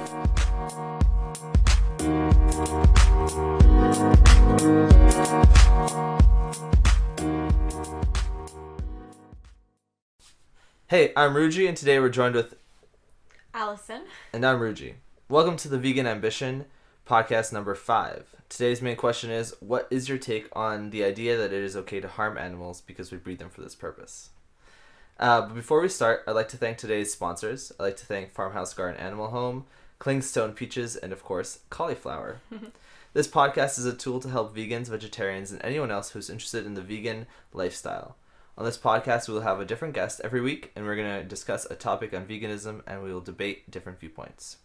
Hey, I'm Rugi, and today we're joined with Allison. And I'm Rugi. Welcome to the Vegan Ambition podcast number 5. Today's main question is, what is your take on the idea that it is okay to harm animals because we breed them for this purpose? But before we start, I'd like to thank today's sponsors. I'd like to thank Farmhouse Garden Animal Home, Clingstone Peaches, and of course, Cauliflower. This podcast is a tool to help vegans, vegetarians, and anyone else who's interested in the vegan lifestyle. On this podcast, we will have a different guest every week, and we're going to discuss a topic on veganism, and we will debate different viewpoints.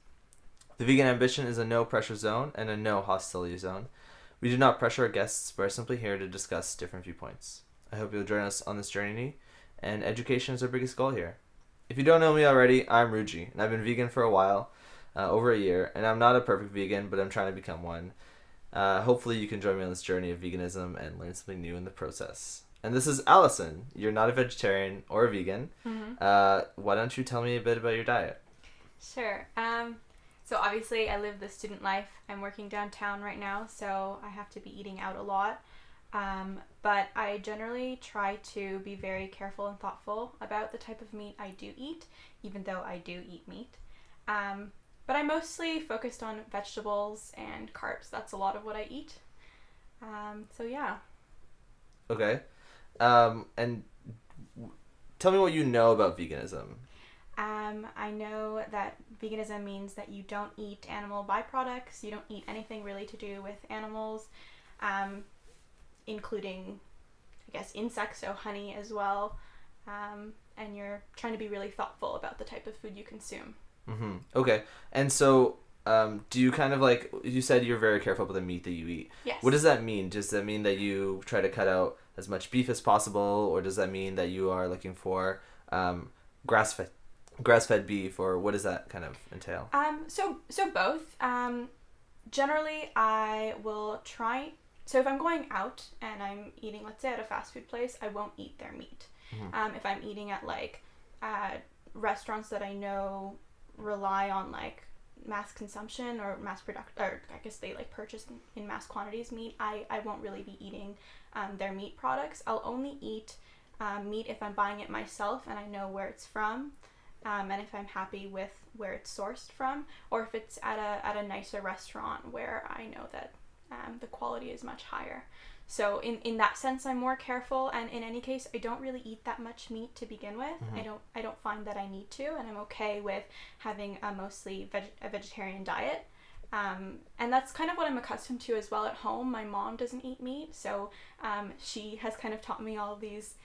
The Vegan Ambition is a no-pressure zone and a no-hostility zone. We do not pressure our guests, but are simply here to discuss different viewpoints. I hope you'll join us on this journey, and education is our biggest goal here. If you don't know me already, I'm Rugi, and I've been vegan for a while, over a year, and I'm not a perfect vegan, but I'm trying to become one. Hopefully you can join me on this journey of veganism and learn something new in the process. And this is Allison. You're not a vegetarian or a vegan. Mm-hmm. Why don't you tell me a bit about your diet? Sure. So obviously I live the student life. I'm working downtown right now, so I have to be eating out a lot. But I generally try to be very careful and thoughtful about the type of meat I do eat, even though I do eat meat. But I'm mostly focused on vegetables and carbs. That's a lot of what I eat. So yeah. Okay. And tell me what you know about veganism. I know that veganism means that you don't eat animal byproducts. You don't eat anything really to do with animals, including, I guess, insects, so honey as well. And you're trying to be really thoughtful about the type of food you consume. Mm-hmm. Okay. And so, do you kind of like, you said you're very careful about the meat that you eat. Yes. What does that mean? Does that mean that you try to cut out as much beef as possible, or does that mean that you are looking for grass-fed beef, or what does that kind of entail? So both. Generally, I will try. So if I'm going out and I'm eating, let's say at a fast food place, I won't eat their meat. Mm-hmm. If I'm eating at like restaurants that I know rely on like mass consumption or mass production, or I guess they like purchase in mass quantities meat, I won't really be eating their meat products. I'll only eat meat if I'm buying it myself and I know where it's from, and if I'm happy with where it's sourced from, or if it's at a nicer restaurant where I know that the quality is much higher. So in that sense, I'm more careful, and in any case, I don't really eat that much meat to begin with. Mm-hmm. I don't find that I need to, and I'm okay with having a mostly a vegetarian diet. And that's kind of what I'm accustomed to as well at home. My mom doesn't eat meat, so she has kind of taught me all of these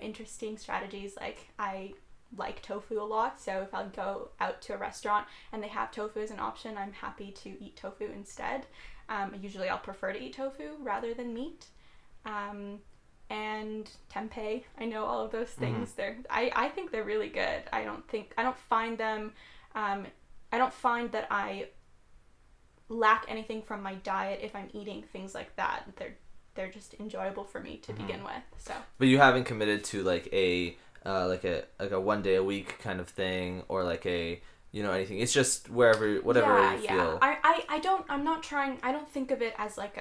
interesting strategies. Like, I like tofu a lot, so if I'll go out to a restaurant and they have tofu as an option, I'm happy to eat tofu instead. Usually I'll prefer to eat tofu rather than meat. And tempeh, I know all of those things. Mm-hmm. I think they're really good. I don't find that I lack anything from my diet if I'm eating things like that. They're just enjoyable for me to begin with. So. But you haven't committed to like a 1 day a week kind of thing, or like a, you know, anything. It's just whatever you feel. I don't think of it as like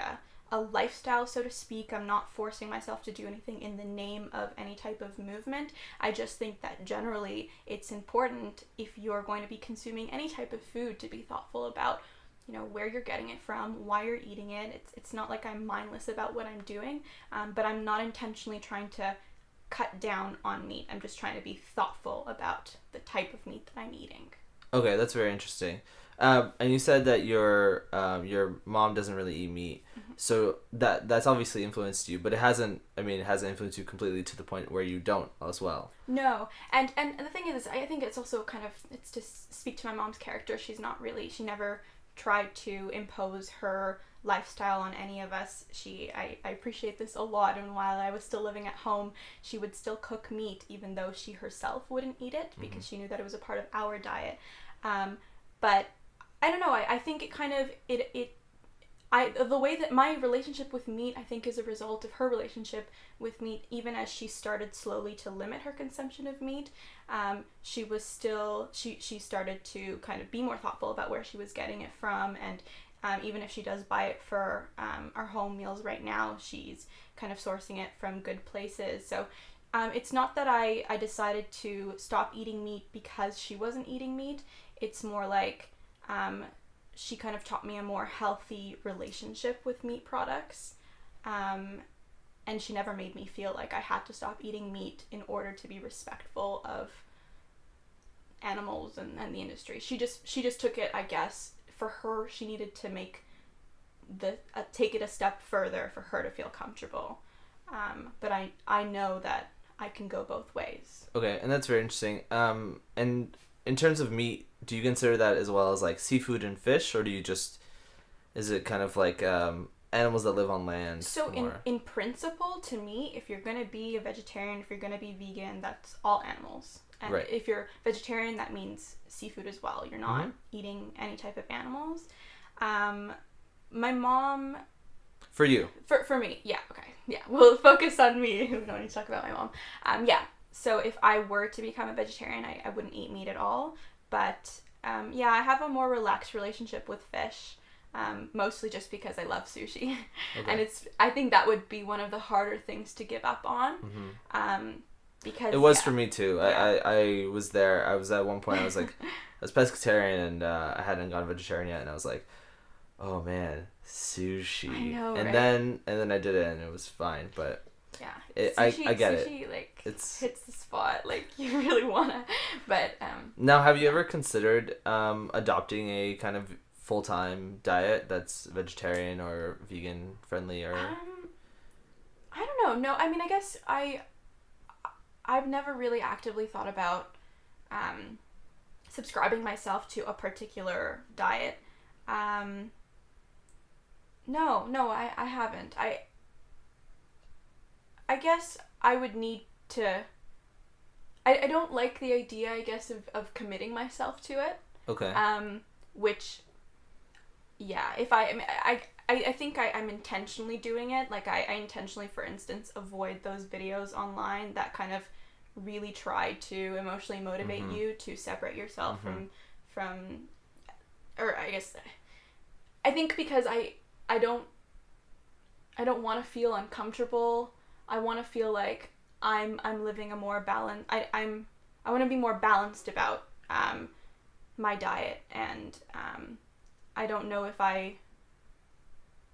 a lifestyle, so to speak. I'm not forcing myself to do anything in the name of any type of movement. I just think that generally it's important, if you're going to be consuming any type of food, to be thoughtful about, you know, where you're getting it from, why you're eating it. It's not like I'm mindless about what I'm doing, but I'm not intentionally trying to cut down on meat. I'm just trying to be thoughtful about the type of meat that I'm eating. Okay, that's very interesting. And you said that your mom doesn't really eat meat, mm-hmm. So that's obviously influenced you, but it hasn't influenced you completely to the point where you don't as well. No, and the thing is, I think it's also it's to speak to my mom's character. She never tried to impose her lifestyle on any of us. I appreciate this a lot, and while I was still living at home, she would still cook meat even though she herself wouldn't eat it, because mm-hmm. she knew that it was a part of our diet. But I don't know, I think it kind of the way that my relationship with meat, I think, is a result of her relationship with meat. Even as she started slowly to limit her consumption of meat, she started to kind of be more thoughtful about where she was getting it from, and even if she does buy it for our home meals right now, she's kind of sourcing it from good places. So it's not that I decided to stop eating meat because she wasn't eating meat. It's more like she kind of taught me a more healthy relationship with meat products. And she never made me feel like I had to stop eating meat in order to be respectful of animals and the industry. She just took it, I guess, for her, she needed to make take it a step further for her to feel comfortable. But I know that I can go both ways. Okay, and that's very interesting. And in terms of meat, do you consider that as well as like seafood and fish, or is it kind of like animals that live on land? So in principle, to me, if you're gonna be a vegetarian, if you're gonna be vegan, that's all animals. And right. If you're vegetarian, that means seafood as well. You're not eating any type of animals. My mom... For you? For me, yeah, okay. Yeah, we'll focus on me. We don't need to talk about my mom. Yeah, so if I were to become a vegetarian, I wouldn't eat meat at all. But, yeah, I have a more relaxed relationship with fish. Mostly just because I love sushi. Okay. And I think that would be one of the harder things to give up on. Because it was for me too. Yeah. I was there. I was at one point. I was like, I was pescatarian and I hadn't gone vegetarian yet, and I was like, oh man, sushi. I know, and right? then I did it and it was fine. But yeah, I get sushi, it. Like hits the spot. Like you really wanna. But now, have you ever considered adopting a kind of full-time diet that's vegetarian or vegan friendly or? I don't know. No, I mean, I guess I've never really actively thought about subscribing myself to a particular diet. No, I haven't. I guess I would need to... I don't like the idea, I guess, of committing myself to it. Okay. Which, yeah, if I think I'm intentionally doing it. Like, I intentionally, for instance, avoid those videos online that kind of really try to emotionally motivate you to separate yourself from, or I guess, I think because I don't want to feel uncomfortable. I want to feel like I'm living a more balanced, I want to be more balanced about my diet, and I don't know if I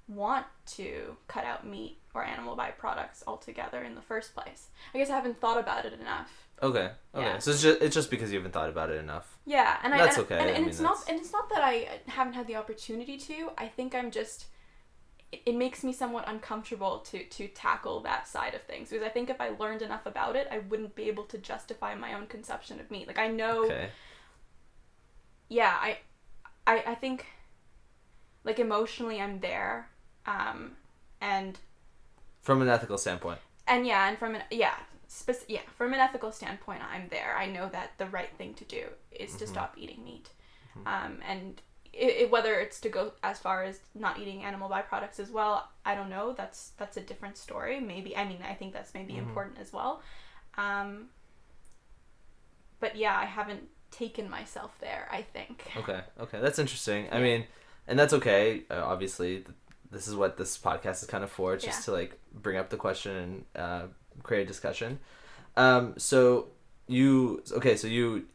want to cut out meat or animal byproducts altogether in the first place. I guess I haven't thought about it enough. Okay. Yeah. So it's just because you haven't thought about it enough. Yeah, and that's okay. And it's not that I haven't had the opportunity to. I think I'm just... It makes me somewhat uncomfortable to tackle that side of things, because I think if I learned enough about it, I wouldn't be able to justify my own consumption of meat. Like, I know... Okay. Yeah, I think, like, emotionally I'm there, and... From an ethical standpoint. And yeah, and from an ethical standpoint, I'm there. I know that the right thing to do is to stop eating meat. And whether it's to go as far as not eating animal byproducts as well, I don't know. That's a different story. Maybe, I mean, I think that's maybe important as well. But yeah, I haven't taken myself there, I think. Okay, that's interesting. Yeah. I mean, and that's okay. Obviously, this is what this podcast is kind of for, just to like bring up the question and create a discussion. So you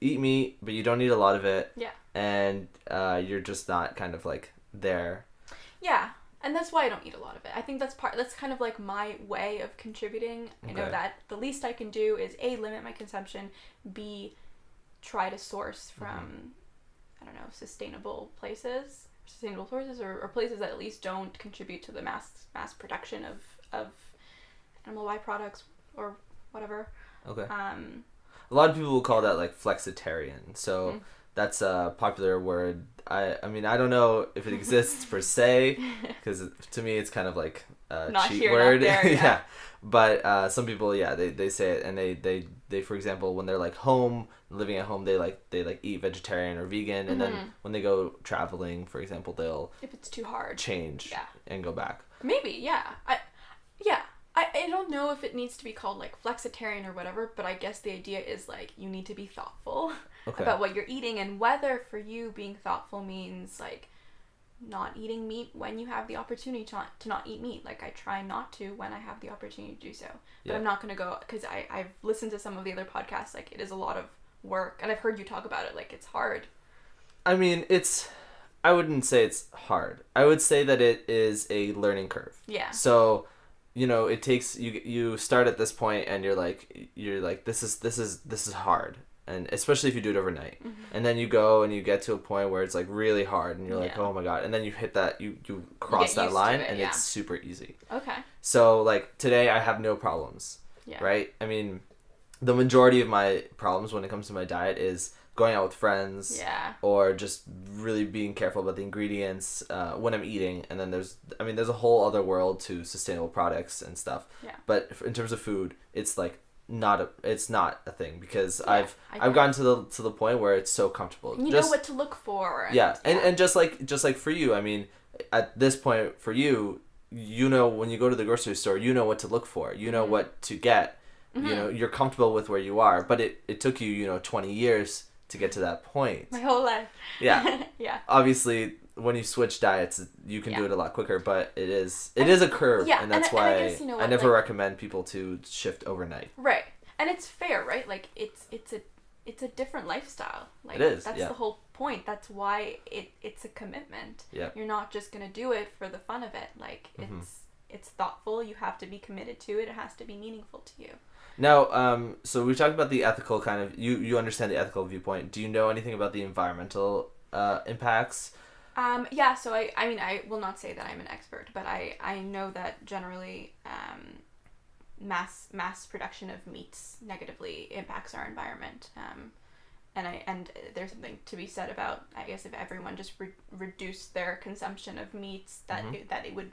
eat meat, but you don't eat a lot of it. Yeah. And you're just not kind of like there. Yeah, and that's why I don't eat a lot of it. I think that's kind of like my way of contributing. I know that the least I can do is A, limit my consumption, B, try to source from I don't know, sustainable sources or places that at least don't contribute to the mass production of animal byproducts or whatever. Okay. A lot of people will call that like flexitarian. So that's a popular word. I mean, I don't know if it exists per se, because to me it's kind of like Not cheat here, word. not there, yeah. But some people, yeah, they say it, and they for example, when they're like home, living at home, they eat vegetarian or vegan, and then when they go traveling, for example, they'll, if it's too hard, change and go back. Maybe, yeah. I don't know if it needs to be called like flexitarian or whatever, but I guess the idea is like you need to be thoughtful about what you're eating, and whether for you being thoughtful means like not eating meat when you have the opportunity to not eat meat. Like I try not to when I have the opportunity to do so, but I'm not going to go, because I've listened to some of the other podcasts, like it is a lot of work, and I've heard you talk about it, like it's hard. I mean, I wouldn't say it's hard. I would say that it is a learning curve. Yeah. So, it takes you start at this point, and you're like this is hard, and especially if you do it overnight, and then you go and you get to a point where it's like really hard, and you're like, oh my god, and then you hit that you cross that line, and it's super easy. Okay. So like today I have no problems. Yeah. Right? I mean, the majority of my problems when it comes to my diet is going out with friends, or just really being careful about the ingredients when I'm eating. And then there's a whole other world to sustainable products and stuff. Yeah. But in terms of food, it's like it's not a thing, because I've gotten to the point where it's so comfortable. You know what to look for. And just like for you, I mean, at this point for you, when you go to the grocery store, you know what to look for. You know what to get. You're comfortable with where you are. But it took you 20 years to get to that point. My whole life. Yeah. Yeah. Obviously, when you switch diets, you can do it a lot quicker, but it is a curve, and that's why I, guess, I never recommend people to shift overnight. Right. And it's fair, right? Like it's a different lifestyle. Like it is. That's the whole point. That's why it's a commitment. Yeah. You're not just going to do it for the fun of it. Like it's thoughtful. You have to be committed to it. It has to be meaningful to you. Now, so we talked about the ethical kind of, you understand the ethical viewpoint. Do you know anything about the environmental impacts? Yeah, so I mean, I will not say that I'm an expert, but I know that generally mass production of meats negatively impacts our environment. And there's something to be said about, I guess, if everyone just reduced their consumption of meats, that it would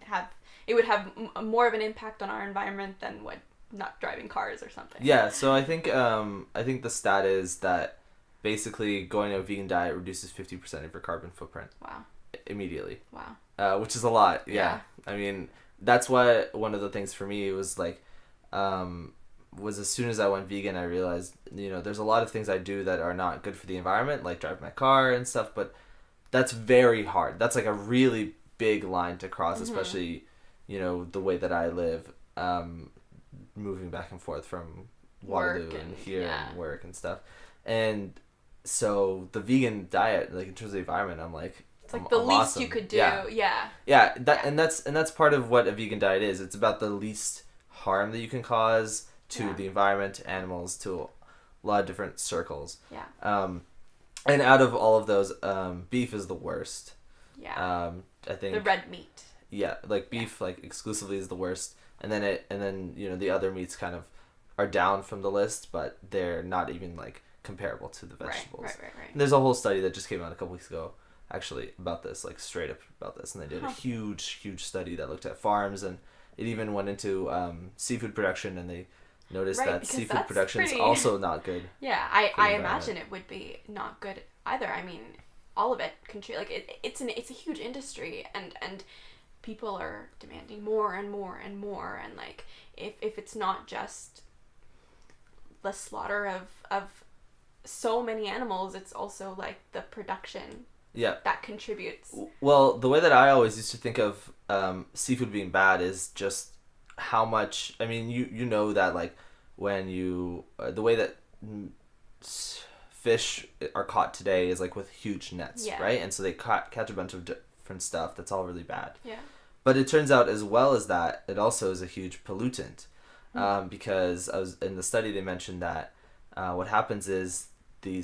have more of an impact on our environment than what not driving cars or something. Yeah, so I think the stat is that basically going to a vegan diet reduces 50% of your carbon footprint. Wow. Immediately. Wow. Which is a lot. Yeah. I mean, that's why one of the things for me was like, was as soon as I went vegan, I realized, there's a lot of things I do that are not good for the environment, like drive my car and stuff, but that's very hard. That's like a really big line to cross, especially, the way that I live, moving back and forth from Waterloo and here and work and stuff. And so the vegan diet, like in terms of the environment, I'm like, it's like the least awesome. You could do. And that's part of what a vegan diet is. It's about the least harm that you can cause to the environment, animals, to a lot of different circles. And out of all of those, beef is the worst. I think the red meat. Like beef like exclusively is the worst. And then the other meats kind of are down from the list, but they're not even like comparable to the vegetables. Right. And there's a whole study that just came out a couple weeks ago, actually, about this, like straight up about this, and they did a huge study that looked at farms, and it even went into seafood production, and they noticed that seafood production is also not good. Yeah, I imagine it would be not good either. I mean, all of it it's a huge industry, and people are demanding more and more and more, and like if it's not just the slaughter of so many animals, it's also like the production that contributes. Well, the way that I always used to think of seafood being bad is just how much, I mean, you know that like when you the way that fish are caught today is like with huge nets, right? And so they catch a bunch of different stuff that's all really bad. But it turns out, as well as that, it also is a huge pollutant, because in the study they mentioned that what happens is they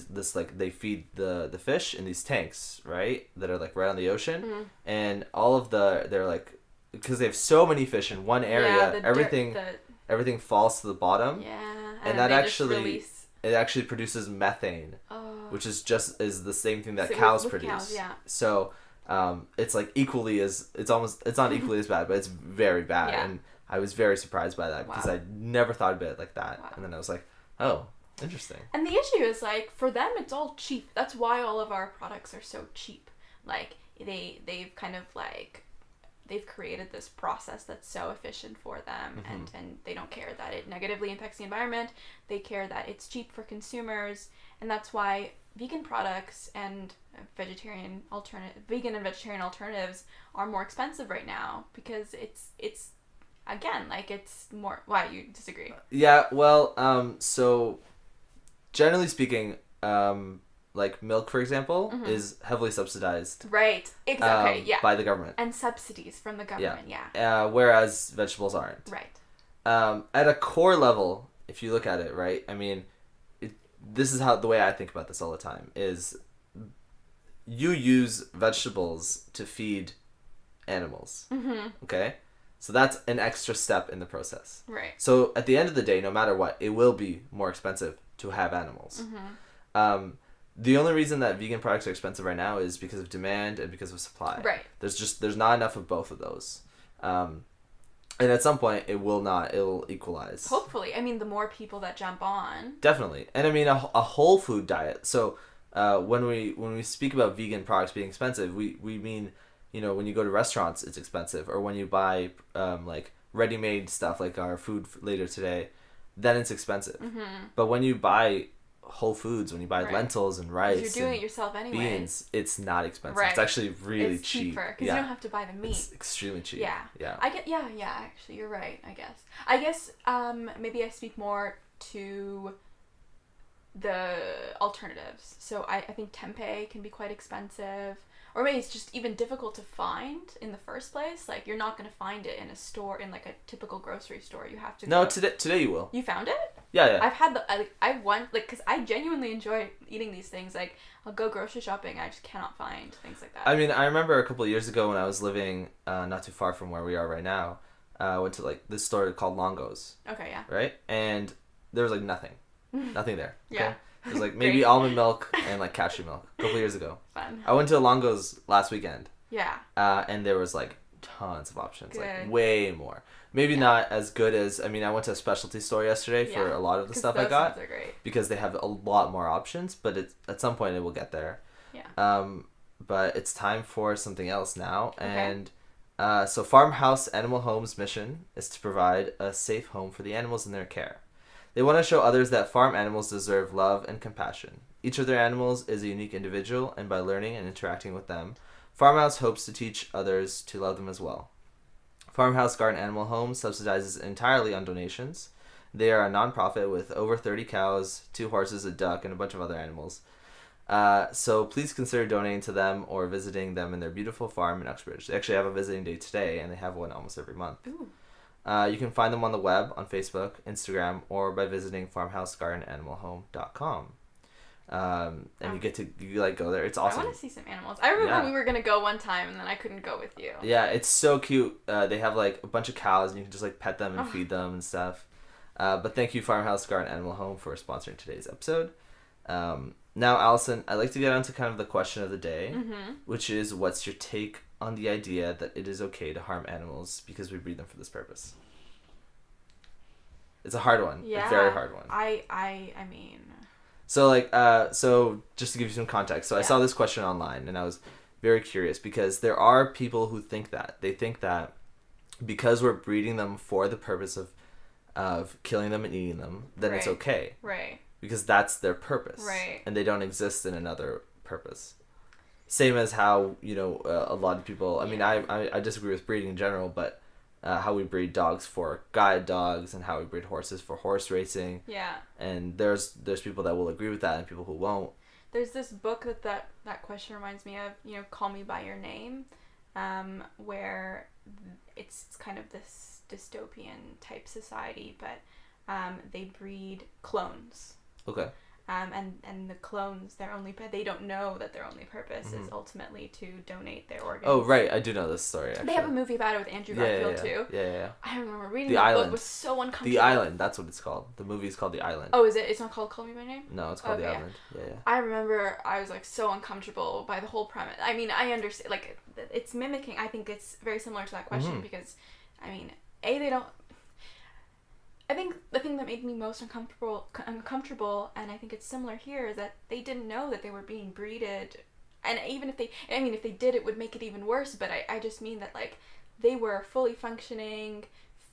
feed the fish in these tanks, right, that are like right on the ocean, and all of they're like, because they have so many fish in one area, everything falls to the bottom, and that actually produces methane, which is the same thing that cows produce. So it's like it's not equally as bad, but it's very bad. Yeah. And I was very surprised by that because I never thought of it like that. Wow. And then I was like, oh, interesting. And the issue is, like, for them, it's all cheap. That's why all of our products are so cheap. Like, they've kind of, like, they've created this process that's so efficient for them, and they don't care that it negatively impacts the environment. They care that it's cheap for consumers, and that's why vegan products and vegan and vegetarian alternatives are more expensive right now, because it's again, like, it's more. Why, you disagree? Yeah, well, so generally speaking, like milk, for example, is heavily subsidized. Right. Exactly. Yeah. By the government. And subsidies from the government. Yeah. Whereas vegetables aren't. Right. At a core level, if you look at it, right, I mean, this is the way I think about this all the time is you use vegetables to feed animals. Okay? So that's an extra step in the process. Right. So at the end of the day, no matter what, it will be more expensive to have animals. The only reason that vegan products are expensive right now is because of demand and because of supply. Right. There's not enough of both of those. And at some point it'll equalize. Hopefully. I mean, the more people that jump on. Definitely. And I mean a whole food diet. So when we speak about vegan products being expensive, we mean, you know, when you go to restaurants it's expensive, or when you buy like ready-made stuff like our food later today, then it's expensive. But when you buy whole foods, when you buy lentils and rice, you're doing it yourself anyway. Beans, it's not expensive. Right. It's actually really it's cheap. Cheaper because you don't have to buy the meat. It's extremely cheap. Yeah. Actually, you're right. I guess maybe I speak more to the alternatives. So I think tempeh can be quite expensive. Or maybe it's just even difficult to find in the first place. Like, you're not going to find it in a store, in like a typical grocery store. You have to No, today you will. You found it? Yeah. I've had because I genuinely enjoy eating these things. Like, I'll go grocery shopping, I just cannot find things like that. I mean, I remember a couple of years ago when I was living not too far from where we are right now, I went to like this store called Longo's. Okay, yeah. Right? And there was like nothing there. Okay? Yeah. It was like maybe almond milk and like cashew milk a couple of years ago. Fun. I went to Longo's last weekend. Yeah. And there was like tons of options. Good. Like way more. Maybe not as good as, I mean, I went to a specialty store yesterday for a lot of the stuff I got. Those are great. Because they have a lot more options, but at some point it will get there. Yeah. But it's time for something else now. Okay. And so Farmhouse Animal Home's mission is to provide a safe home for the animals in their care. They want to show others that farm animals deserve love and compassion. Each of their animals is a unique individual, and by learning and interacting with them, Farmhouse hopes to teach others to love them as well. Farmhouse Garden Animal Home subsidizes entirely on donations. They are a nonprofit with over 30 cows, 2 horses, a duck, and a bunch of other animals. So please consider donating to them or visiting them in their beautiful farm in Uxbridge. They actually have a visiting day today, and they have one almost every month. Ooh. You can find them on the web, on Facebook, Instagram, or by visiting farmhousegardenanimalhome.com. And you like go there. It's awesome. I want to see some animals. I remember we were going to go one time and then I couldn't go with you. Yeah, it's so cute. They have like a bunch of cows and you can just like pet them and feed them and stuff. But thank you, Farmhouse Garden Animal Home, for sponsoring today's episode. Now, Allison, I'd like to get on to kind of the question of the day, which is, what's your take on the idea that it is okay to harm animals because we breed them for this purpose? It's a hard one. Yeah. A very hard one. I mean... So, like, so just to give you some context, so I saw this question online, and I was very curious, because there are people who think that. They think that because we're breeding them for the purpose of killing them and eating them, then it's okay. Right. Because that's their purpose. Right. And they don't exist in another purpose. Same as how, you know, a lot of people, I mean, I disagree with breeding in general, but how we breed dogs for guide dogs and how we breed horses for horse racing. Yeah. And there's people that will agree with that and people who won't. There's this book that question reminds me of, you know, Call Me By Your Name, where it's kind of this dystopian type society, but they breed clones. Okay. And the clones, they don't know that their only purpose is ultimately to donate their organs. Oh, right. I do know this story, actually. They have a movie about it with Andrew Garfield, too. Yeah. I remember reading The that Island. book. Was so uncomfortable. The Island, that's what it's called. The movie is called The Island. Oh, is it? It's not called Call Me By Name? No, it's called The Island. Yeah. I remember I was, like, so uncomfortable by the whole premise. I mean, I understand, like, it's mimicking, I think it's very similar to that question because, I mean, they don't... I think the thing that made me most uncomfortable, and I think it's similar here, is that they didn't know that they were being breeded. And even if they did, it would make it even worse. But I just mean that, like, they were fully functioning,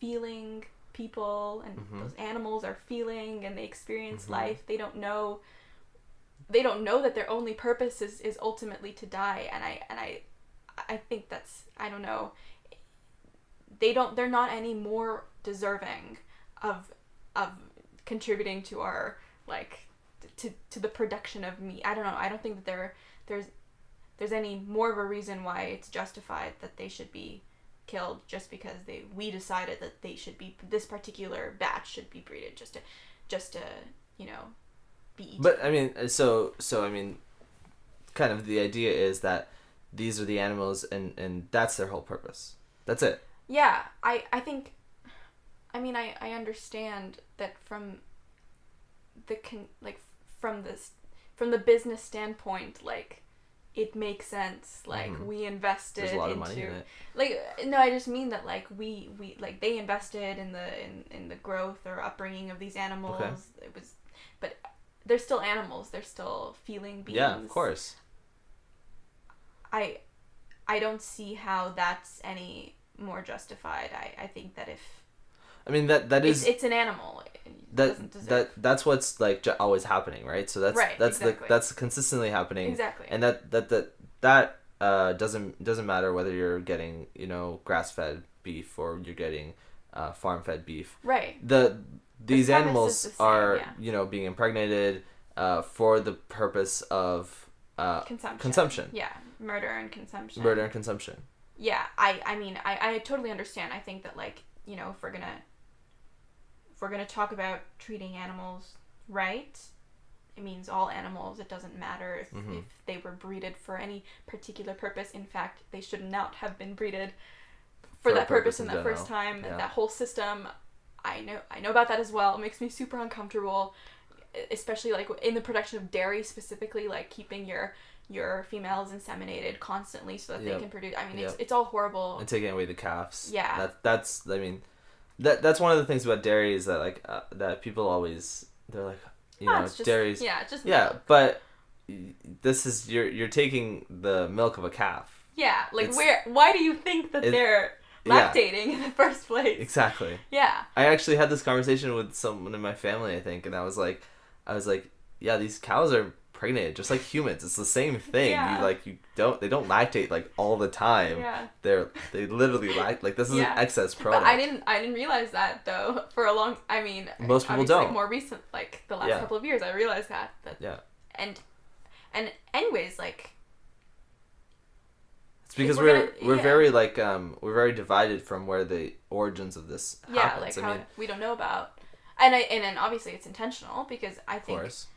feeling people, and those animals are feeling, and they experience life. They don't know that their only purpose is ultimately to die. And I think that's, I don't know, they're not any more deserving of contributing to our, like, to the production of meat. I don't know. I don't think that there's any more of a reason why it's justified that they should be killed just because we decided that this particular batch should be breeded just to you know, be eaten. But I mean, so I mean, kind of the idea is that these are the animals and that's their whole purpose. That's it. Yeah, I think. I mean, I understand that from the business standpoint, like, it makes sense. Like, we invested There's a lot into, of money in it. Like, no, I just mean that, like, we like, they invested in the growth or upbringing of these animals. Okay. But they're still animals. They're still feeling beings. Yeah, of course. I don't see how that's any more justified. I think that if I mean that is it's an animal. That's what's, like, always happening, right? So that's exactly. that's consistently happening. Exactly. And that doesn't matter whether you're getting, you know, grass-fed beef or you're getting farm-fed beef. Right. These animals are, yeah, you know, being impregnated for the purpose of consumption. Yeah, murder and consumption. Yeah, I mean, I totally understand. I think that, like, you know, if we're gonna talk about treating animals right, it means all animals. It doesn't matter if they were breeded for any particular purpose. In fact, they should not have been breeded for that purpose in that first time. Yeah. That whole system, I know about that as well. It makes me super uncomfortable, especially, like, in the production of dairy specifically, like, keeping your females inseminated constantly so that they can produce. I mean, it's all horrible. And taking away the calves. Yeah. That's I mean, that's one of the things about dairy is that, like, that people always, they're like, you know, it's just, dairy's. Yeah, it's just yeah, milk. but this is you're taking the milk of a calf. Yeah, like, why do you think that they're lactating in the first place? Exactly. Yeah. I actually had this conversation with someone in my family, I think, and I was like, yeah, these cows are pregnant just like humans. It's the same thing. Yeah. They don't lactate, like, all the time. Yeah. They literally like, this is an excess product. But I didn't realize that, though, for a long. I mean, most people don't. More recent, like, the last couple of years, I realized that. Yeah. And anyways, like, it's because we're very, like, we're very divided from where the origins of this happens. Like, we don't know about, and then obviously it's intentional because I think. Of course.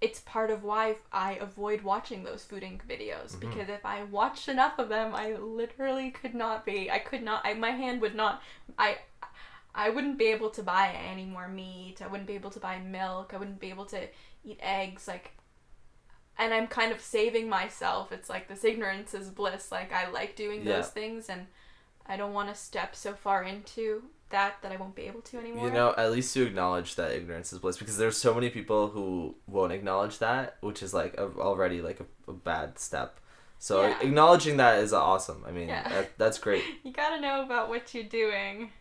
It's part of why I avoid watching those food inc videos, because if I watched enough of them, I literally could not be. I could not. My hand would not. I wouldn't be able to buy any more meat. I wouldn't be able to buy milk. I wouldn't be able to eat eggs. Like, and I'm kind of saving myself. It's like this ignorance is bliss. Like, I like doing those things, and I don't want to step so far into that I won't be able to anymore. You know, at least you acknowledge that ignorance is bliss, because there's so many people who won't acknowledge that, which is, like, already, like, a bad step. So acknowledging that is awesome. I mean, that's great. You gotta know about what you're doing.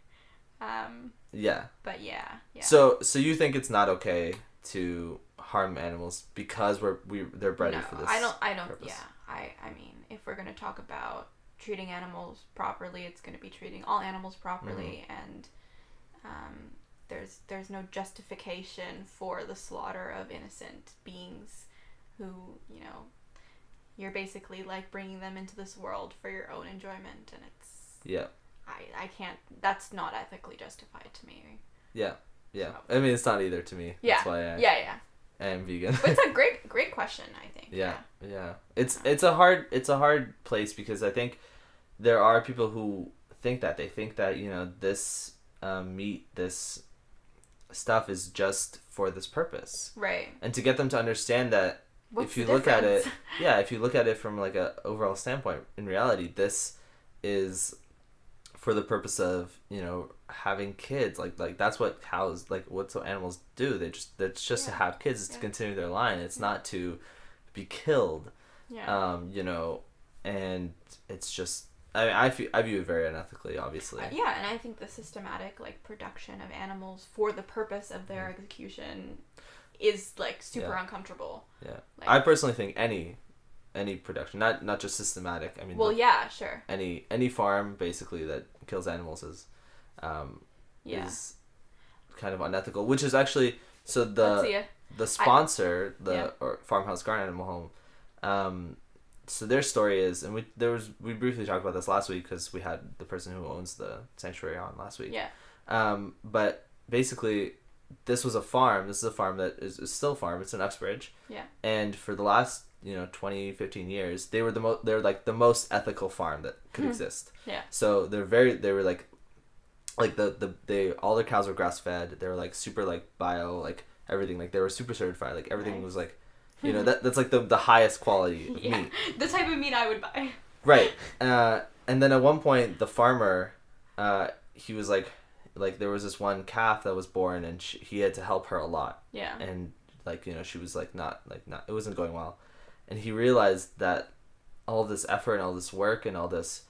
Yeah. But yeah. So you think it's not okay to harm animals because they're bred for this? I don't. Purpose. Yeah. I mean, if we're gonna talk about treating animals properly, it's going to be treating all animals properly, and there's no justification for the slaughter of innocent beings who, you know, you're basically, like, bringing them into this world for your own enjoyment, and it's I can't, that's not ethically justified to me. So. I mean, it's not either to me. That's why am vegan. But it's a great question, I think. Yeah. It's a hard place because I think there are people who think that this meat, this stuff is just for this purpose. Right. And to get them to understand that if you look at it from like a overall standpoint, in reality, this is for the purpose of, having kids. Like that's what cows, like what animals do. It's just to have kids. It's to continue their line. It's not to be killed. Yeah. And it's just, I view it very unethically, obviously. And I think the systematic production of animals for the purpose of their execution is super uncomfortable. Yeah. I personally think any production, not just systematic. I mean, sure. Any farm basically that kills animals is kind of unethical, which is actually the sponsor, or Farmhouse Garden Animal Home. So their story is, and we briefly talked about this last week because we had the person who owns the sanctuary on last week. Yeah. But basically, this was a farm. This is a farm that is still a farm. It's in Uxbridge. Yeah. And for the last 20, 15 years, they were the most ethical farm that could exist. Yeah. So they were all their cows were grass fed. They were super bio, everything, they were super certified. Everything was that's the highest quality of meat. The type of meat I would buy. Right. And then at one point the farmer, he was there was this one calf that was born, and he had to help her a lot. Yeah. And she was not it wasn't going well. And he realized that all this effort and all this work and all this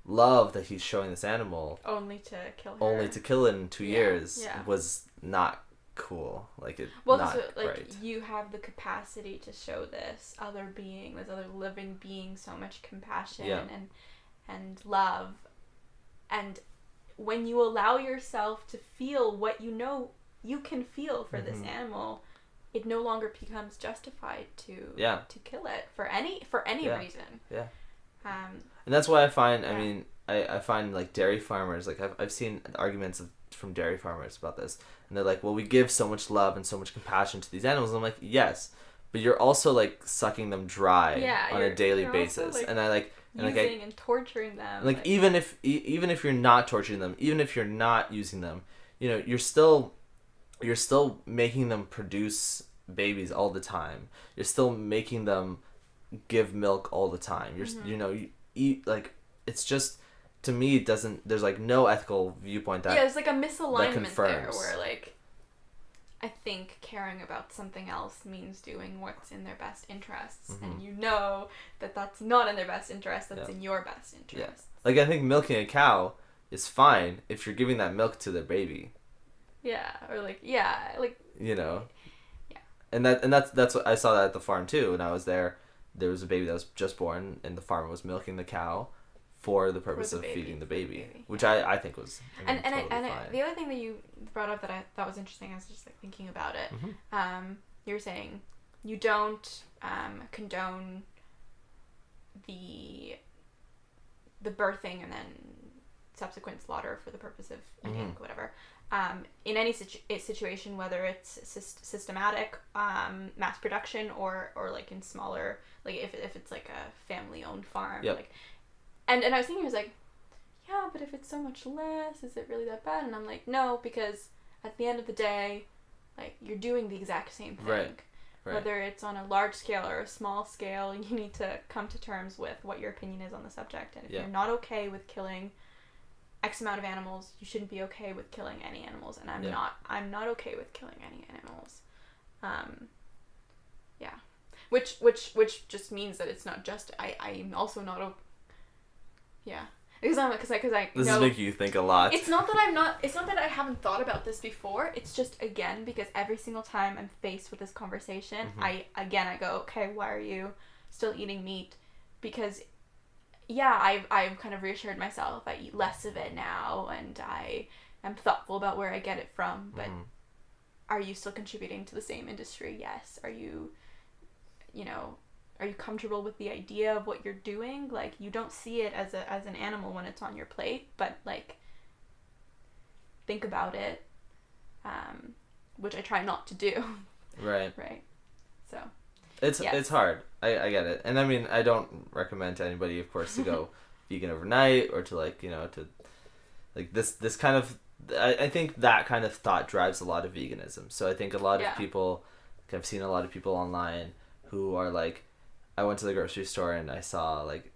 love that he's showing this animal only to kill it in 2 years was not cool. You have the capacity to show this other living being so much compassion and love, and when you allow yourself to feel what you can feel for this animal, it no longer becomes justified to kill it for any reason. Yeah. And that's why I find, I find dairy farmers, I've seen arguments from dairy farmers about this, and they're like, well, we give so much love and so much compassion to these animals. And I'm like, yes, but you're also sucking them dry on a daily basis. Also, and I using and torturing them. Even if you're not torturing them, even if you're not using them, you're still making them produce babies all the time. You're still making them give milk all the time. You eat, it's just, to me, it doesn't, there's no ethical viewpoint that there's a misalignment there where I think caring about something else means doing what's in their best interests, and that's not in their best interest, that's in your best interest. I think milking a cow is fine if you're giving that milk to their baby. And that's what I saw that at the farm too. When I was there was a baby that was just born, and the farmer was milking the cow for the purpose of feeding the baby, which I think was totally fine. The other thing that you brought up that I thought was interesting, I was just thinking about it. You were saying you don't condone the birthing and then subsequent slaughter for the purpose of whatever. In any situation, whether it's systematic mass production or in smaller, if it's a family owned farm, and I was thinking, I was but if it's so much less, is it really that bad? And I'm no, because at the end of the day, you're doing the exact same thing. Right. Whether it's on a large scale or a small scale, you need to come to terms with what your opinion is on the subject. And if you're not okay with killing X amount of animals, you shouldn't be okay with killing any animals, and I'm not okay with killing any animals. Which just means that it's not just I'm also not because I this is making you think a lot. It's not that I haven't thought about this before. It's just, again, because every single time I'm faced with this conversation, I go, okay, why are you still eating meat? Because I've kind of reassured myself I eat less of it now, and I am thoughtful about where I get it from, but are you still contributing to the same industry? Yes. Are you comfortable with the idea of what you're doing? You don't see it as an animal when it's on your plate, but think about it, which I try not to do. Right. Right. So it's hard. I get it. And I mean, I don't recommend to anybody, of course, to go vegan overnight or to like, to like this kind of, I think that kind of thought drives a lot of veganism. So I think a lot of people, I've seen a lot of people online who are like, I went to the grocery store and I saw like,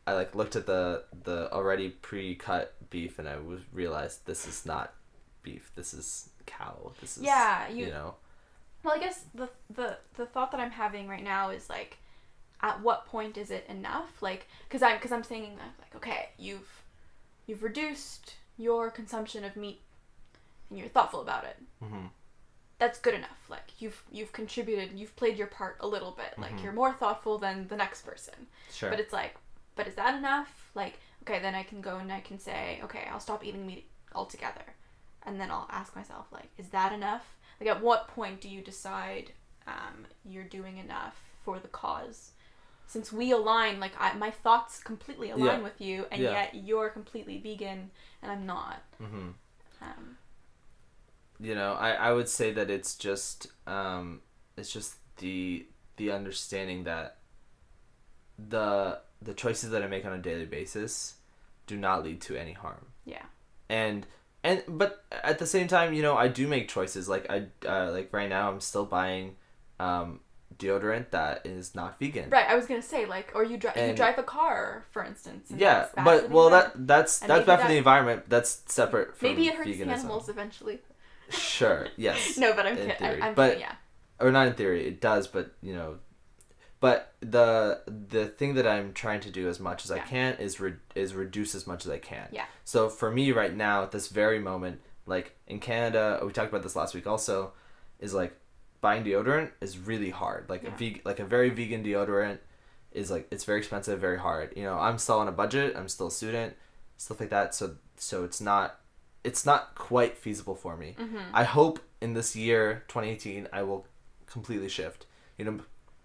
I like looked at the already pre-cut beef and I realized this is not beef. This is cow. This is, Well, I guess the thought that I'm having right now is like, at what point is it enough? Like, because I'm thinking that like, okay, you've reduced your consumption of meat, and you're thoughtful about it. Mm-hmm. That's good enough. Like you've contributed, you've played your part a little bit. Like you're more thoughtful than the next person. Sure. But it's like, but is that enough? Like, okay, then I can go and I can say, okay, I'll stop eating meat altogether, and then I'll ask myself like, is that enough? Like, at what point do you decide you're doing enough for the cause? Since we align, like, my thoughts completely align with you, and yet you're completely vegan, and I'm not. Mm-hmm. I would say that it's just the understanding that the choices that I make on a daily basis do not lead to any harm. Yeah. But at the same time, I do make choices. Like like right now, I'm still buying deodorant that is not vegan. Right. I was gonna say like, or you drive a car, for instance. Yeah, but that's bad for the environment. That's separate from maybe it hurts veganism. The animals eventually. Sure. Yes. No, but I'm kidding. I'm but kidding, yeah. Or not in theory, it does, but But the thing that I'm trying to do as much as I can is reduce as much as I can. Yeah. So for me right now, at this very moment, like in Canada, we talked about this last week also, is like buying deodorant is really hard. Like a very vegan deodorant is like, it's very expensive, very hard. I'm still on a budget. I'm still a student, stuff like that. So it's not quite feasible for me. Mm-hmm. I hope in this year 2018 I will completely shift.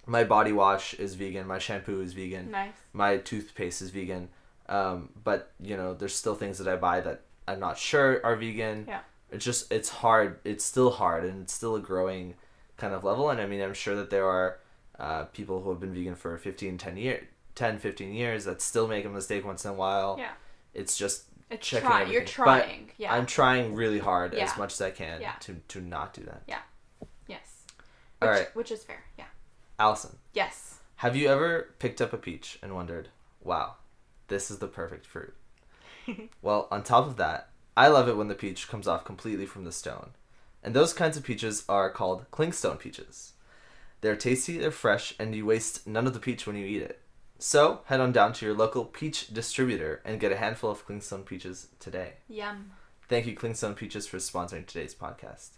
My body wash is vegan. My shampoo is vegan. Nice. My toothpaste is vegan. But there's still things that I buy that I'm not sure are vegan. Yeah. It's hard. It's still hard, and it's still a growing kind of level. And I mean, I'm sure that there are people who have been vegan for 15 years that still make a mistake once in a while. Yeah. It's just checking everything. You're trying. But I'm trying really hard as much as I can Yeah. to not do that. Yeah. Yes. All right. Which is fair. Yeah. Allison. Yes. Have you ever picked up a peach and wondered, wow, this is the perfect fruit? Well, on top of that, I love it when the peach comes off completely from the stone. And those kinds of peaches are called clingstone peaches. They're tasty, they're fresh, and you waste none of the peach when you eat it. So, head on down to your local peach distributor and get a handful of clingstone peaches today. Yum. Thank you, Clingstone Peaches, for sponsoring today's podcast.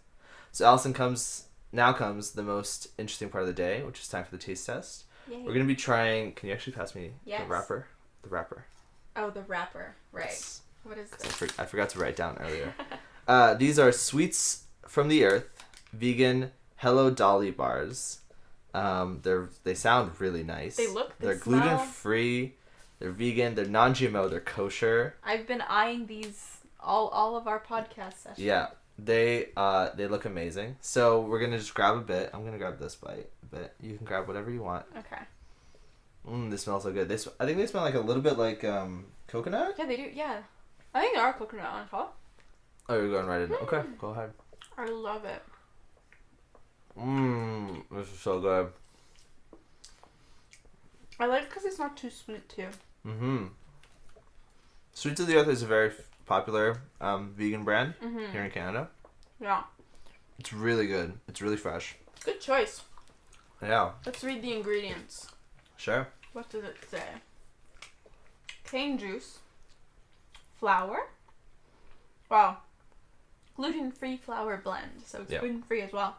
So, Allison, now comes the most interesting part of the day, which is time for the taste test. Yay. We're going to be trying... Can you actually pass me the wrapper? The wrapper. Oh, the wrapper. Right. Yes. What is this? I forgot to write down earlier. These are Sweets from the Earth, vegan Hello Dolly Bars. They sound really nice. They're gluten-free, they're vegan, they're non-GMO, they're kosher. I've been eyeing these all of our podcast sessions. Yeah. They look amazing. So we're gonna just grab a bit. I'm gonna grab this bite a bit. You can grab whatever you want. Okay. They smell so good. I think they smell like a little bit like coconut. Yeah, they do. Yeah, I think they are coconut on top. Oh, you're going right in. Okay, go ahead. I love it. This is so good. I like it because it's not too sweet too. Sweets of the Earth is a very popular vegan brand here in Canada. Yeah. It's really good. It's really fresh. Good choice. Yeah. Let's read the ingredients. Sure. What does it say? Cane juice. Flour. Wow. Gluten-free flour blend. So it's gluten-free as well.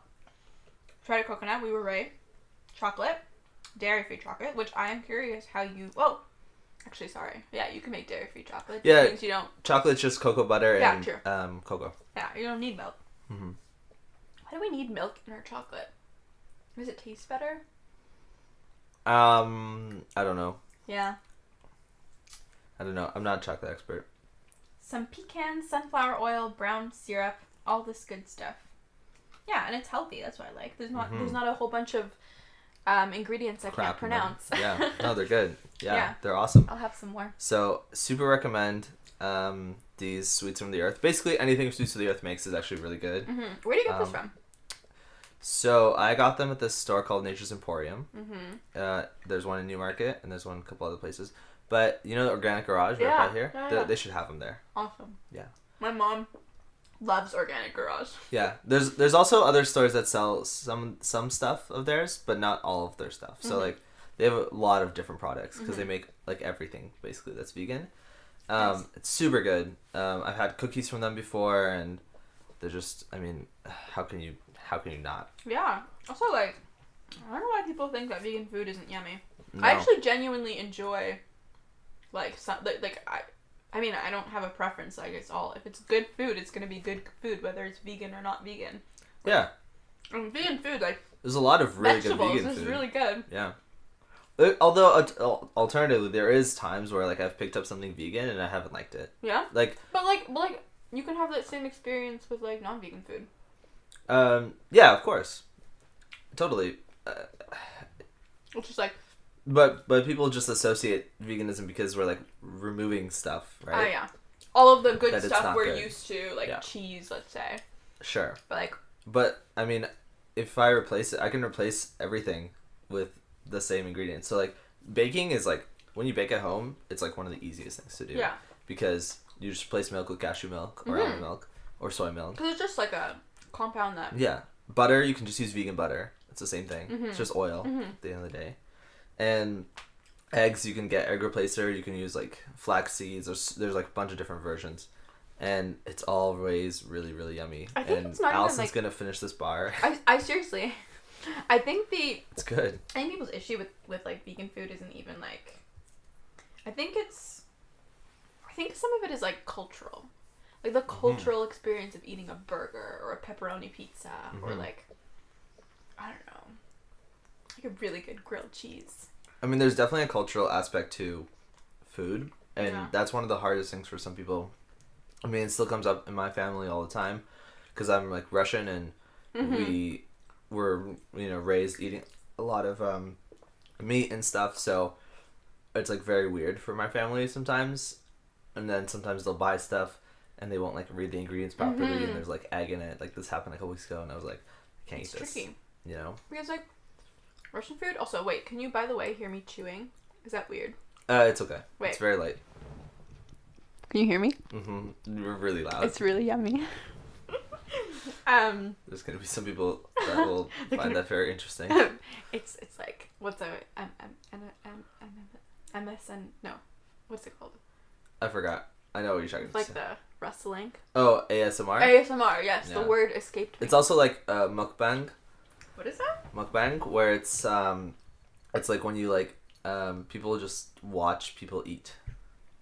Shredded coconut. We were right. Chocolate. Dairy-free chocolate. Which I am curious how you... Oh. Actually, sorry. Yeah, you can make dairy-free chocolate. Yeah. It means you don't... Chocolate's just cocoa butter and cocoa. Yeah, you don't need milk. Why do we need milk in our chocolate? Does it taste better? I don't know. Yeah. I don't know. I'm not a chocolate expert. Some pecan, sunflower oil, brown syrup, all this good stuff. Yeah, and it's healthy. That's what I like. There's not a whole bunch of ingredients I can't pronounce. Yeah, no, they're good. Yeah, they're awesome. I'll have some more. So, super recommend these Sweets from the Earth. Basically, anything Sweets from the Earth makes is actually really good. Mm-hmm. Where do you get this from? So, I got them at this store called Nature's Emporium. Mm-hmm. There's one in Newmarket, and there's one in a couple other places. But, you know the Organic Garage right by here? Yeah. They should have them there. Awesome. Yeah. My mom loves Organic Garage. Yeah. There's also other stores that sell some stuff of theirs, but not all of their stuff. So, like, they have a lot of different products because they make, like, everything, basically, that's vegan. Nice. It's super good. I've had cookies from them before, and they're just, I mean, how can you not? Yeah. Also, like, I don't know why people think that vegan food isn't yummy. No. I actually genuinely enjoy, like, some, I mean, I don't have a preference. Like, if it's good food, it's gonna be good food, whether it's vegan or not vegan. Yeah. And vegan food, like, there's a lot of really good vegan food. Vegetables is really good. Yeah. Although, alternatively, there is times where, like, I've picked up something vegan and I haven't liked it. Yeah? Like... But, you can have that same experience with, like, non-vegan food. Yeah, of course. Totally. Which is, like... But people just associate veganism because we're, like, removing stuff, right? Yeah. All of the good that stuff we're good. Used to, like cheese, let's say. Sure. But, I mean, if I replace it, I can replace everything with the same ingredients. So, like, baking is, like, when you bake at home, it's, like, one of the easiest things to do. Yeah. Because you just replace milk with cashew milk or almond milk or soy milk. Because it's just, like, a compound that... Yeah. Butter, you can just use vegan butter. It's the same thing. It's just oil at the end of the day. And eggs, you can get egg replacer. You can use, like, flax seeds. There's like, a bunch of different versions. And it's always really, really yummy. I think it's not Allison's even, like... gonna finish this bar. I seriously... I think It's good. I think people's issue with like, vegan food isn't even, like... I think some of it is, like, cultural. Like, the cultural experience of eating a burger or a pepperoni pizza or, like... I don't know. Like a really good grilled cheese. I mean, there's definitely a cultural aspect to food, and that's one of the hardest things for some people. I mean, it still comes up in my family all the time, because I'm, like, Russian, and we were, you know, raised eating a lot of meat and stuff, so it's, like, very weird for my family sometimes, and then sometimes they'll buy stuff, and they won't, like, read the ingredients properly, and there's, like, egg in it. Like, this happened, like, a week ago, and I was like, I can't eat this. It's tricky. You know? Because, like, Russian food... Also, wait, can you, by the way, hear me chewing? Is that weird? It's okay. Wait. It's very light. Can you hear me? You're really loud. It's really yummy. There's gonna be some people that will find that very interesting. It's like... What's that? MSN... No. What's it called? I forgot. I know what you're talking about. Like the rustling. Oh, ASMR? ASMR, yes. Yeah. The word escaped me. It's also like mukbang. What is that? Mukbang, where it's like when you, like, people just watch people eat.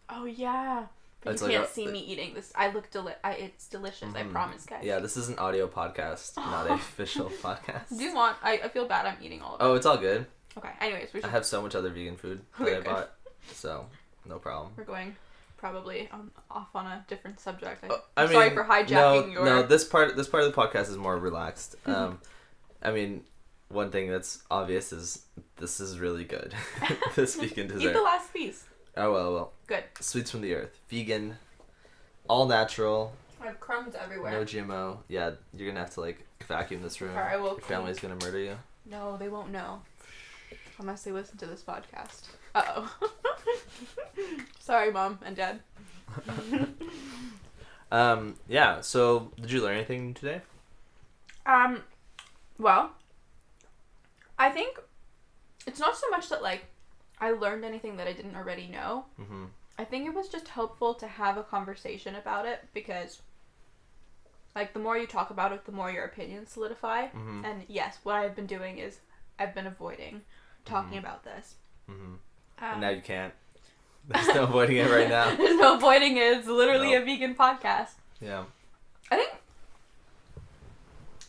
Oh, yeah. But you can't see me eating this. It's delicious, I promise, guys. Yeah, this is an audio podcast, not an official podcast. Do you want... I feel bad I'm eating all of it. Oh, it's all good. Okay, anyways. I have so much other vegan food that I bought, so no problem. We're going probably off on a different subject. I'm sorry for hijacking your... No, this part of the podcast is more relaxed. I mean, one thing that's obvious is this is really good. This vegan dessert. Eat the last piece. Oh, well. Good. Sweets from the Earth. Vegan. All natural. I have crumbs everywhere. No GMO. Yeah, you're going to have to, like, vacuum this room. I will. Your family's going to murder you. No, they won't know. Unless they listen to this podcast. Uh-oh. Sorry, Mom and Dad. Yeah, so did you learn anything today? Well, I think it's not so much that, like, I learned anything that I didn't already know. I think it was just helpful to have a conversation about it because, like, the more you talk about it, the more your opinions solidify. And yes, what I've been doing is I've been avoiding talking about this. And now you can't. There's no avoiding it right now. There's no avoiding it. It's literally a vegan podcast. Yeah.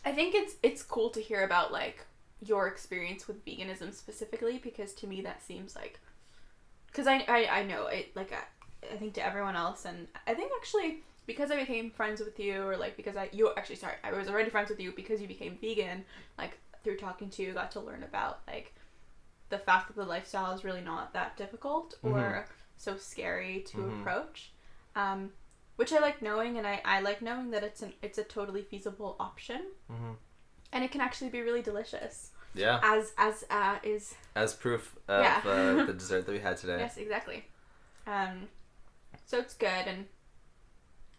I think it's cool to hear about, like, your experience with veganism specifically, because to me that seems like... Because I know it, like, I think to everyone else, and I think actually because I became friends with you, or like because I was already friends with you because you became vegan, like through talking to you, got to learn about like the fact that the lifestyle is really not that difficult or so scary to approach, which I like knowing, and I like knowing that it's a totally feasible option, and it can actually be really delicious. Yeah. As proof of the dessert that we had today. Yes, exactly. So it's good, and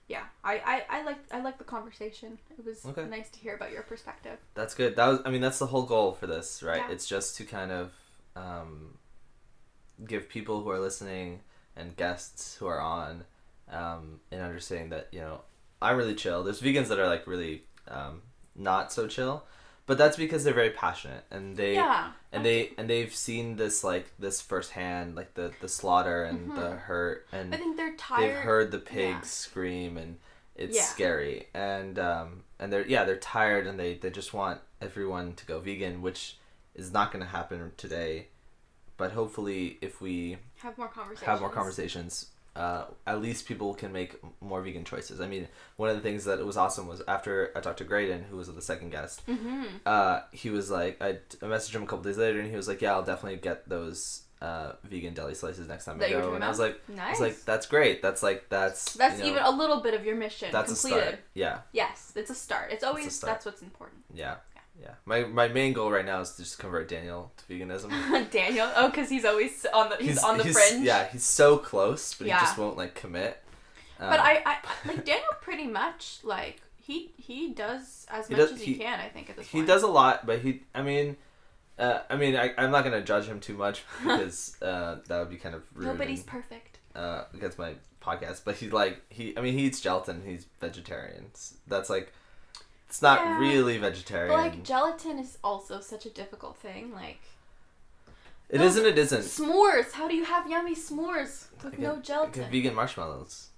yeah, I like the conversation. It was nice to hear about your perspective. That's good. That's the whole goal for this, right? Yeah. It's just to kind of give people who are listening and guests who are on an understanding that, you know, I'm really chill. There's vegans that are like really not so chill, but that's because they're very passionate, and they've seen this firsthand, like the slaughter and the hurt, and I think they're tired. They've heard the pigs scream, and it's scary, and they're tired, and they just want everyone to go vegan, which is not going to happen today, but hopefully if we have more conversations, at least people can make more vegan choices. I mean, one of the things that was awesome was after I talked to Graydon, who was the second guest, he was like, I messaged him a couple days later, and he was like, yeah, I'll definitely get those vegan deli slices next time I go. And I was like, nice. That's great. That's you know, even a little bit of your mission that's completed. A start. Yeah. Yes, it's a start. It's always that's what's important. Yeah. Yeah. My main goal right now is to just convert Daniel to veganism. Daniel? Oh, because he's always on the fringe. Yeah, he's so close, but he just won't like commit. But I like Daniel pretty much like he does as much as he can, I think, at this point. He does a lot, but I'm not gonna judge him too much because that would be kind of rude. Nobody's perfect. Against my podcast, but he eats gelatin. He's vegetarian. That's like. It's not really vegetarian. But, like, gelatin is also such a difficult thing. Like... It isn't. S'mores! How do you have yummy s'mores with no gelatin? Get vegan marshmallows.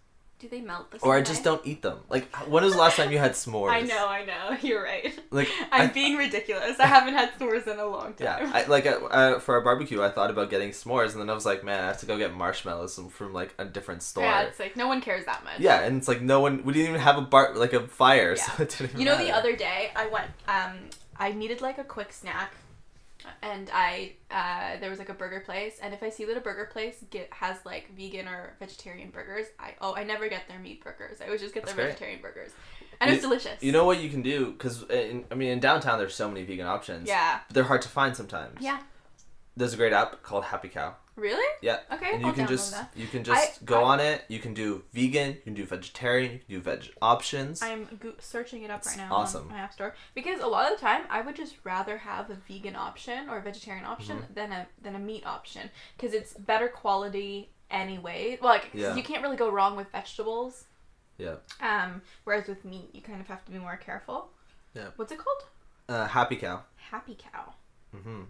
Do they melt the same Or I just don't eat them. Like, when was the last time you had s'mores? I know. You're right. Like, I'm being ridiculous. I haven't had s'mores in a long time. Yeah. For our barbecue, I thought about getting s'mores, and then I was like, man, I have to go get marshmallows from like a different store. Yeah, it's like, no one cares that much. Yeah, and it's like, we didn't even have a fire, so it didn't even matter. The other day, I went, I needed like a quick snack, and there was like a burger place, and if I see that a burger place has like vegan or vegetarian burgers, I never get their meat burgers. I always just get their vegetarian burgers, and it's delicious. You know what you can do, because in downtown there's so many vegan options. Yeah, but they're hard to find sometimes. Yeah, there's a great app called Happy Cow. Really? Yeah. Okay. And you can just go on it. You can do vegan. You can do vegetarian. You can do veg options. I'm searching it up right now. Awesome. On my app store, because a lot of the time I would just rather have a vegan option or a vegetarian option than a meat option, because it's better quality anyway. Well, like you can't really go wrong with vegetables. Yeah. Whereas with meat, you kind of have to be more careful. Yeah. What's it called? Happy Cow. Happy Cow. Mm-hmm.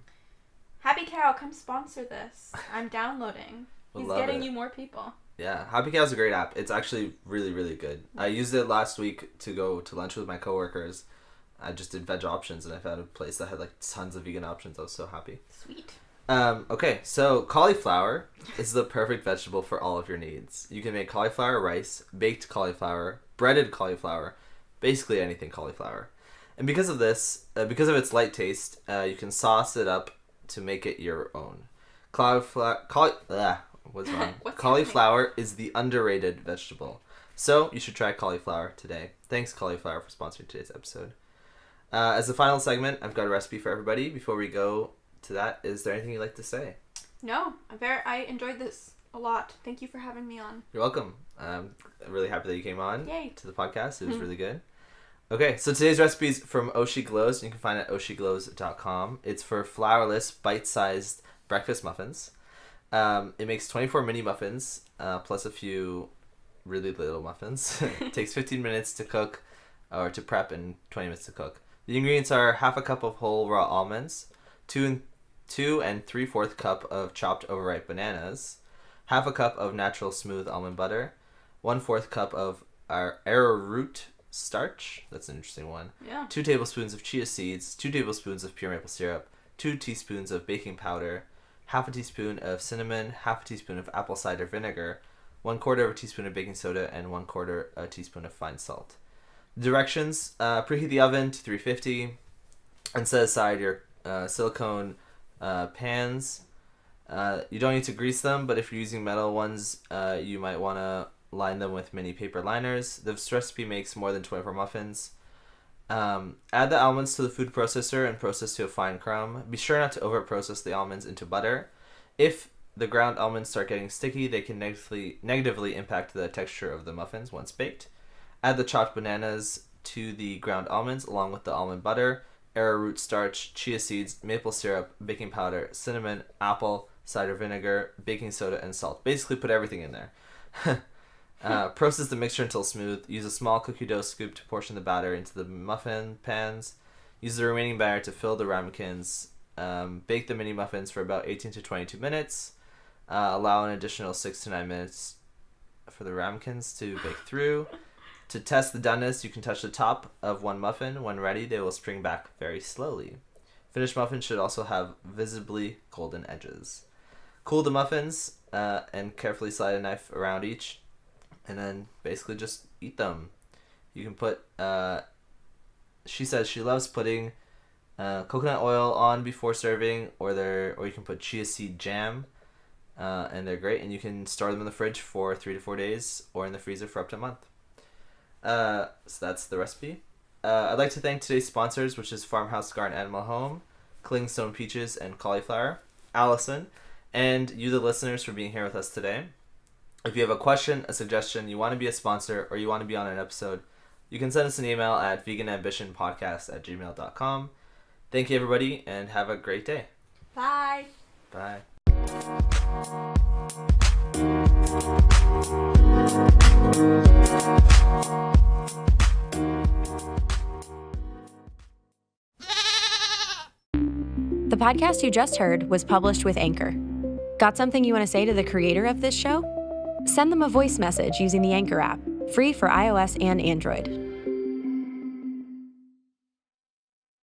Happy Cow, come sponsor this. I'm downloading. He's getting you more people. Yeah, Happy Cow is a great app. It's actually really, really good. I used it last week to go to lunch with my coworkers. I just did veg options, and I found a place that had like tons of vegan options. I was so happy. Sweet. Okay, so cauliflower is the perfect vegetable for all of your needs. You can make cauliflower rice, baked cauliflower, breaded cauliflower, basically anything cauliflower. And because of this, because of its light taste, you can sauce it up to make it your own. What's wrong? Cauliflower is the underrated vegetable. So you should try cauliflower today. Thanks, cauliflower, for sponsoring today's episode. As the final segment, I've got a recipe for everybody. Before we go to that, is there anything you'd like to say? No, I enjoyed this a lot. Thank you for having me on. You're welcome. I'm really happy that you came on to the podcast. It was really good. Okay, so today's recipe is from Oshi Glows. You can find it at oshiglows.com. It's for flourless, bite-sized breakfast muffins. It makes 24 mini muffins, plus a few really little muffins. It takes 15 minutes to cook, or to prep, and 20 minutes to cook. The ingredients are half a cup of whole raw almonds, 2 3/4 cup of chopped overripe bananas, half a cup of natural smooth almond butter, 1/4 cup of our arrowroot starch. That's an interesting one. Yeah. 2 tablespoons of chia seeds, 2 tablespoons of pure maple syrup, 2 teaspoons of baking powder, half a teaspoon of cinnamon, half a teaspoon of apple cider vinegar, 1/4 of a teaspoon of baking soda, and 1/4 a teaspoon of fine salt. Directions: preheat the oven to 350 and set aside your silicone pans. You don't need to grease them, but if you're using metal ones, you might want to line them with mini paper liners. This recipe makes more than 24 muffins. Add the almonds to the food processor and process to a fine crumb. Be sure not to over-process the almonds into butter. If the ground almonds start getting sticky, they can negatively impact the texture of the muffins once baked. Add the chopped bananas to the ground almonds along with the almond butter, arrowroot starch, chia seeds, maple syrup, baking powder, cinnamon, apple cider vinegar, baking soda, and salt. Basically put everything in there. Process the mixture until smooth. Use a small cookie dough scoop to portion the batter into the muffin pans. Use the remaining batter to fill the ramekins. Bake the mini muffins for about 18 to 22 minutes. Allow an additional 6 to 9 minutes for the ramekins to bake through. To test the doneness, you can touch the top of one muffin. When ready, they will spring back very slowly. Finished muffins should also have visibly golden edges. Cool the muffins and carefully slide a knife around each, and then basically just eat them. You can put, she says she loves putting coconut oil on before serving, or you can put chia seed jam, and they're great, and you can store them in the fridge for 3 to 4 days or in the freezer for up to a month. So that's the recipe. I'd like to thank today's sponsors, which is Farmhouse Garden Animal Home, Clingstone Peaches and Cauliflower, Allison, and you, the listeners, for being here with us today. If you have a question, a suggestion, you want to be a sponsor, or you want to be on an episode, you can send us an email at veganambitionpodcast@gmail.com. Thank you, everybody, and have a great day. Bye. Bye. The podcast you just heard was published with Anchor. Got something you want to say to the creator of this show? Send them a voice message using the Anchor app, free for iOS and Android.